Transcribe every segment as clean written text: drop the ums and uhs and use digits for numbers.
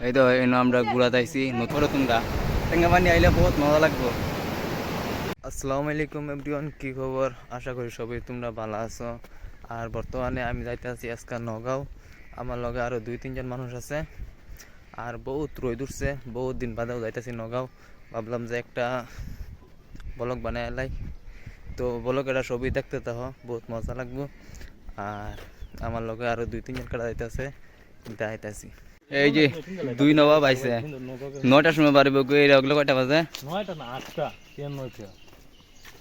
এই তো এনে আমরা ঘুরাতে আইছি নতুন তোমরা টেঙ্গা পানি আইলে বহুত মজা লাগবো। আসসালামু আলাইকুম এভরিওয়ান, কি খবর? আশা করি সবাই তোমরা ভালো আছো। আর বর্তমানে আমি যাইতে আছি আজকে নগাঁও। আমার লগে আরো 2-3 জন মানুষ আছে। আর বহুত রোদ উঠছে, বহুত দিন বাদেও যাইতেছি নগাঁও। ভাবলাম যে একটা ব্লগ বানাই এলাই, তো ব্লগ এটা সবই দেখতে থাকো, বহুত মজা লাগবো। আর আমার লগে আরো 2-3 জন কাটা যাইতেছে, যাইতেছি। এই যে 2 নবাব আইছে, 9টার সময় বাড়িব। ওগুলো কয়টা বাজে? 9টা না 8টা, কেন 9টা?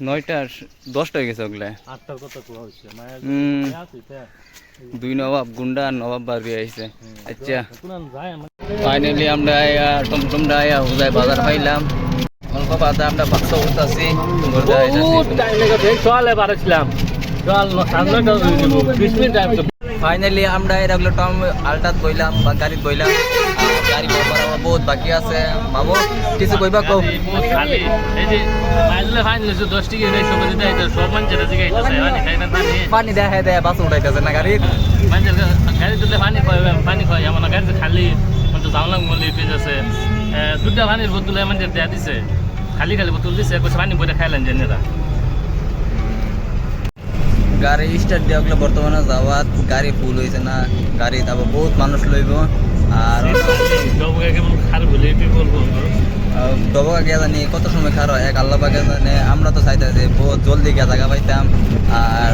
9টার 10টা হয়ে গেছে ওগুলা। 8টার কথা কোয়া হচ্ছে মায়া আছে তে 2 নবাব গুন্ডা আর নবাব বাড়ি আইছে। আচ্ছা, কোন যায় ফাইনালি আমরা টমটমটা উদয় বাজার পাইলাম। অল্প বাদে আমরা বাক্স উঠতেছি, টাইম লেগে চলে বাড়াছিলাম চল সামনে 20 মিনিট টাইম। ফাইনালি আমরা এগুলো টম আলটাত বইলাম বা গাড়িত বইলাম। গাড়ি বরাবর বহুত বাকি আছে। বাবু কিছু কইবা কও। খালি এই যে মাইলে ফাইনালি 10 টিকে রে সব দিতে আইতো, সব মানুষের কাছে গাইতেছে পানি খাই না পানি পানি দেয় বাস উঠাইতেছে না গাড়ি। মানুষের গাড়ি তুলে পানি খাই এমন গাড়ি খালি মানে জানলাম বলি ফিজ আছে। দুটা পানির বোতল মানুষের দেয়া দিছে, খালি বোতল দিছে, কইছে পানি বইটা খাইলেন জেনেরা। গাড়ি স্টার্ট দিয়ে ওগুলো বর্তমানে যাওয়াত গাড়ি ফুল হয়েছে না, গাড়ি তারপর বহুত মানুষ লইব। আর ডবকা গিয়া জানি কত সময় খার হয়, এক আল্লাহ পাকে জানে। আমরা তো চাইতেছি বহুত জলদি গিয়া জায়গা পাইতাম, আর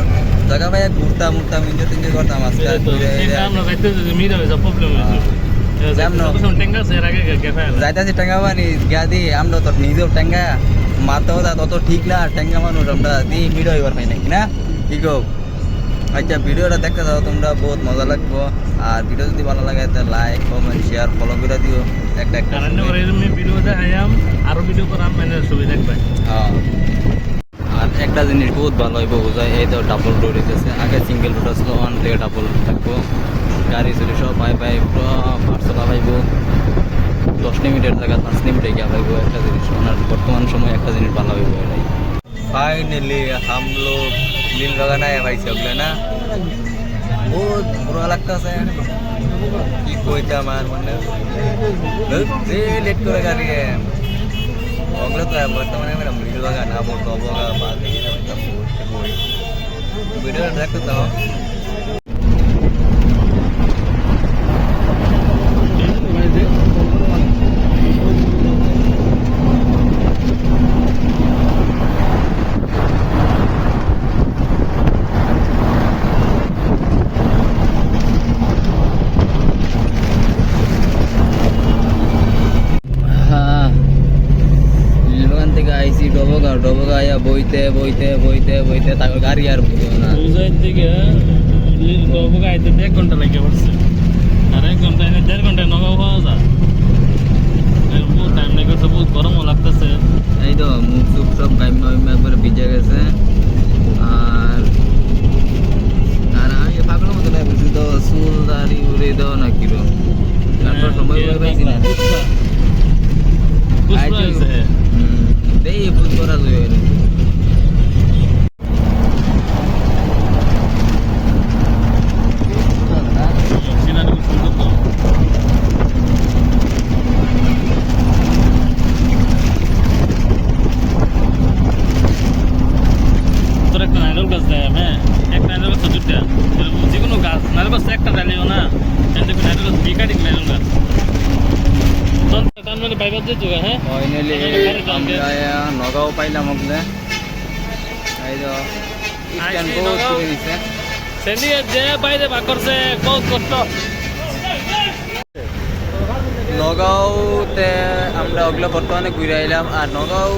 জায়গা পাইয়া ঘুরতাম এনজয় করতাম। আজকে যাইতেছি টেঙ্গা পানি গিয়া দি, আমরা তো নিজেও টেঙ্গা মাথাও তত ঠিক না, টেঙ্গা মানুষ আমরা দি মিড হইবার পাই নাকি না, কি কও? আচ্ছা, ভিডিওটা দেখতে থাকো তোমরা, বহুত মজা লাগবো। আর ভিডিও যদি ভালো লাগে তাহলে লাইক কমেন্ট শেয়ার ফলো করে দিও। একটা আরো ভিডিও করার মানে সুবিধা দেখবে। হ্যাঁ, আর একটা জিনিস বহুত ভালো হইব বোঝায়, এই তো ডাবল রোড হইতেছে। আগে সিঙ্গেল রোড আসলো, ওয়ান থেকে ডাবল থাকবো। গাড়ি চলে সব পাই পুরো পার্সলা পাইব। 10 মিনিটের জায়গা 5 মিনিটে গিয়ে পাইব। একটা জিনিস বর্তমান সময় একটা জিনিস ভালো হইব এটাই। फाइनली हम लोग नील बागान आए भाई सब ना, बहुत बुरा लगता है कि कोई मार मैंने लेट कर गाड़ी है अगले तो बर्तमान मेरा नील बागान आप बात वीडियो देखते तो ডবকা আয়া বইতে তারপর গাড়ি আর বুঝবো না। থেকে ডবকা আইতে 1 ঘন্টা লাগে পড়ছে, আর 1 ঘন্টা 1.5 ঘন্টায় নগাঁও পাওয়া যায়। বহুত টাইম লেগেছে, বহুত গরমও লাগতেছে। এই তো মুখ চুপ সব একবারে ভিজে গেছে। আর আমি পাগলের মতো লাগে, বুঝি তো চুল দাড়ি উড়ে দাও না কিরো, তারপর সময় পাইছি না। এই বুঝ করা যায় যেকোনো গাছ নারকেল গাছ একটা ডালিও না, নারকেল গাছ বিকাটি নারকেল গাছ নগাঁও পাইলাম ওগুলো। এই তো স্ট্যান্ড বহুত করে দিছে। নগাঁওতে আমরা ওগুলো বর্তমানে ঘুরে আইলাম। আর নগাঁও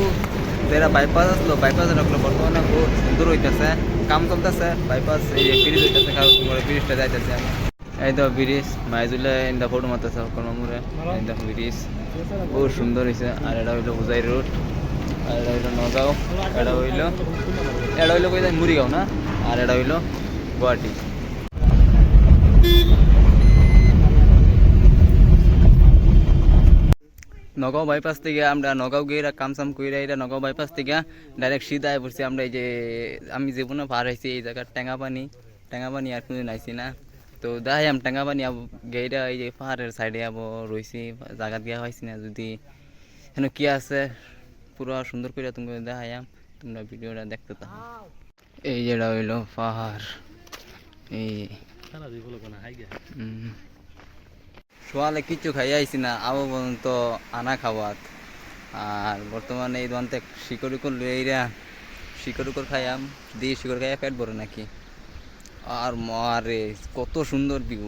যেটা বাইপাস আসলো, বাইপাসের ওগুলো বর্তমানে বহুত সুন্দর হইতেছে, কাম চলতেছে। বাইপাস এই ব্রিজ হইতেছে, কারণ ব্রিজটা যাইতেছে। এই তো ব্রিজ মাইজুলে ইন্দা ফটো মারতেছে কোনো মোড়ে। এই দেখো ব্রিজ বহুত সুন্দর হয়েছে। আর এটা হইলো হুজাই রোড, আর এটা হইলো নগাঁও, এটা হইলো কই যায় মুড়িগাঁও না, আর এটা হইলো গুয়াহাটি। নগাঁও বাইপাস থেকে আমরা নগাঁও গিয়ে কামসাম কইরা এটা নগাঁও বাইপাস থেকে ডাইরেক্ট সিধা পড়ছি আমরা। এই যে আমি জীবনে পার হয়েছি এই জায়গার টেঙ্গা পানি আর কোনোদিন আইছি না। তো দেখাই আম টেঙ্গা পানি গেইটা এই যে পাহাড়ের সাইডে আবো রয়েছি জায়গা দিয়া পাইছি না যদি হেন কি আছে পুরো সুন্দর করে তুমি দেখাইয়াম তোমরা ভিডিওটা দেখতে থাকো এই যেটা হইলো পাহাড় এই সোয়ালে কিচ্ছু খাই আইছি না আবো পর্যন্ত আনা খাওয়াত আর বর্তমানে এই দোকান থেকে শিকড় উকর লইরা শিকড় উকর খাইয়াম দিয়ে শিকড় খাইয়া পেট ভরে নাকি আর মারে কত সুন্দর ভিউ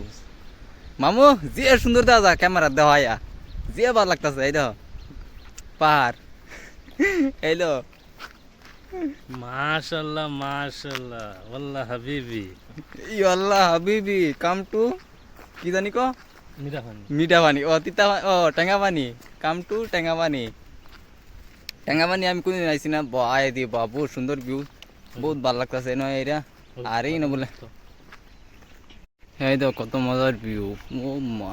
মামু যে সুন্দর দেওয়া যা ক্যামেরা দেওয়া যে ভালো লাগতেছে এই দেখো পাহাড় এইলো মাশাআল্লাহ মাশাআল্লাহ ওয়াল্লাহ হাবিবি ইয়াল্লাহ হাবিবি কাম টু কি জানি কো মিরাফানি মিঠা পানি ও তিতা ও টেঙ্গা পানি কাম টু টেঙ্গা পানি আমি কোনদিন আইছি না আয় দি বা বহুত সুন্দর ভিউ বহুত ভালো লাগতেছে নয় এরা আর এই না বলে এই দেখো কত মজার ভিউ ও মা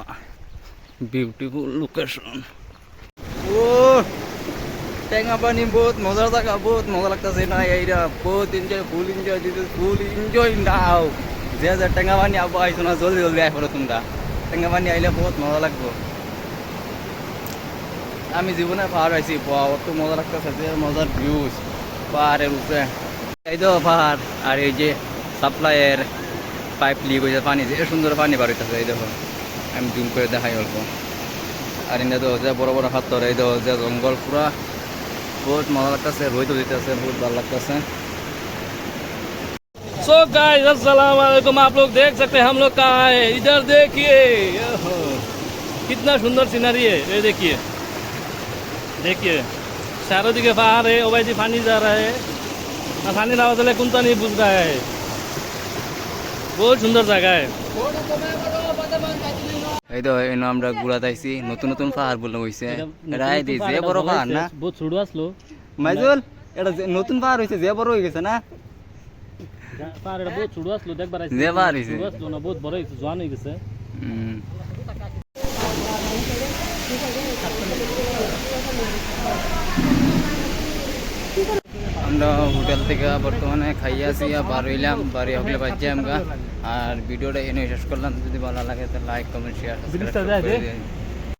বিউটিফুল লোকেশন ও টেঙ্গা পানি বহুত মজার জায়গা বহুত মজা লাগতেছে না এইরা বহুত এনজয় ফুল এনজয় নাও যে যে টেঙ্গা পানি আবো আইছো না জলদি জলদি আই পড়ো তোমরা টেঙ্গা পানি আইলে বহুত মজা লাগবো আমি জীবনে পাহাড় আইছি অত মজা লাগতেছে যে মজার ভিউজ পাহাড়ের উপরে এই তো পাহাড় আর এই যে সাপ্লাইয়ের পাইপ লিক হয়েছে পানি যে সুন্দর পানি বার হইতেছে এই দেখো আমি জুম করে দেখাই অল্প আর এটা তো যে বড় বড় পাথর এই দেখো যে জঙ্গল পুরা बहुत मजा लगता है रोहित होते हैं बहुत भाলো लगता है सो गाइस अस्सलाम वालेकुम आप लोग देख सकते हैं हम लोग कहाँ है इधर देखिए कितना सुंदर सीनरी है ये देखिए देखिए चारों दिखे पहाड़ है ओ भाई जी पानी जा रहा है और पानी ना होता कुंता नहीं बुझ रहा है बहुत सुंदर जगह है এই তো এই আমরা ঘুরাতে আইছি নতুন নতুন পাহাড় বলে হইছে এটা এই যে বড় পাহাড় না বহুত ছোট আসলো মাইজুল এটা নতুন পাহাড় হইছে যে বড় হই গেছে না পাহাড় এটা বহুত ছোট আসলো দেখবার আইছি যে পাহাড় হইছে ছোট আসলো না বহুত বড় হইছে জওয়ান হই গেছে আমরা হোটেল থেকে বর্তমানে খাইয়াছি বার হইলাম বাড়ি হলে বাজছে আমরা আর ভিডিওটা এনে শেষ করলাম যদি ভালো লাগে তো লাইক কমেন্ট শেয়ার